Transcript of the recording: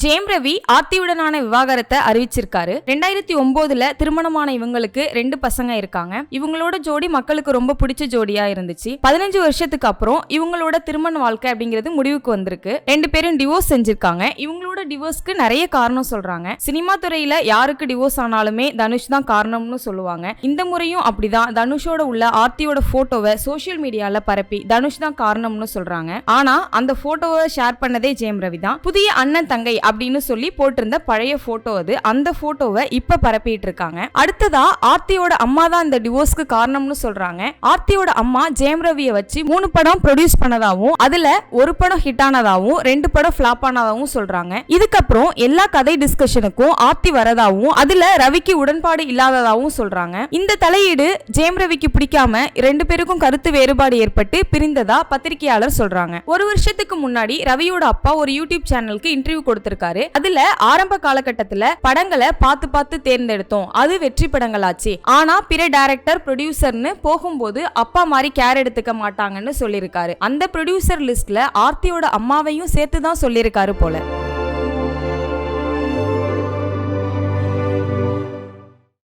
ஜெயம் ரவி ஆர்த்தியுடனான விவாகரத்தை அறிவிச்சிருக்காரு. 2009 திருமணமான இவங்களுக்கு 2 பசங்க இருக்காங்க. இவங்களோட ஜோடி மக்களுக்கு ரொம்ப பிடிச்ச ஜோடியா இருந்துச்சு. 15 வருஷத்துக்கு அப்புறம் இவங்களோட திருமண வாழ்க்கை அப்படிங்கிறது முடிவுக்கு வந்திருக்கு. 2 பேரும் டிவோர்ஸ் செஞ்சிருக்காங்க. இவங்களோட டிவோர்ஸ்க்கு நிறைய காரணம் சொல்றாங்க. சினிமா துறையில யாருக்கு டிவோர்ஸ் ஆனாலுமே தனுஷ் தான் காரணம்னு சொல்லுவாங்க. இந்த முறையும் அப்படிதான் தனுஷோட உள்ள ஆர்த்தியோட போட்டோவை சோசியல் மீடியால பரப்பி தனுஷ் தான் காரணம்னு சொல்றாங்க. ஆனா அந்த போட்டோவை ஷேர் பண்ணதே ஜெயம் ரவி தான். புதிய அண்ணன் தங்கை அப்படின்னு சொல்லி போட்டிருந்த பழைய போட்டோ அது. அந்த போட்டோவை இப்ப பரப்பிட்டு இருக்காங்க. அடுத்ததா ஆர்த்தியோட அம்மா தான் இந்த டிவோர்ஸ்க்கு காரணம்னு சொல்றாங்க. ஆர்த்தியோட அம்மா ஜெயம் ரவியை வச்சு 3 படம் ப்ரொடியூஸ் பண்ணதாவும் அதுல 1 படம் ஹிட் ஆனதாவும் 2 படம் ஃபிளாப் ஆனதாவும் சொல்றாங்க. இதுக்கப்புறம் எல்லா கதை டிஸ்கஷனுக்கும் ஆர்த்தி வரதாவும் அதுல ரவிக்கு உடன்பாடு இல்லாததாவும் சொல்றாங்க. இந்த தலையீடு ஜெயம் ரவிக்கு பிடிக்காம 2 பேருக்கும் கருத்து வேறுபாடு ஏற்பட்டு பிரிந்ததா பத்திரிகையாளர் சொல்றாங்க. 1 வருஷத்துக்கு முன்னாடி ரவியோட அப்பா ஒரு யூடியூப் சேனலுக்கு இன்டர்வியூ கொடுத்திருக்காரு. அதுல ஆரம்ப காலகட்டத்துல படங்களை பார்த்து தேர்ந்தெடுத்தோம், அது வெற்றி படங்களாச்சு. ஆனா பிற டைரக்டர் ப்ரொடியூசர்னு போகும்போது அப்பா மாதிரி கேர் எடுத்துக்க மாட்டாங்கன்னு சொல்லியிருக்காரு. அந்த ப்ரொடியூசர் லிஸ்ட்ல ஆர்த்தியோட அம்மாவையும் சேர்த்துதான் சொல்லியிருக்காரு போல.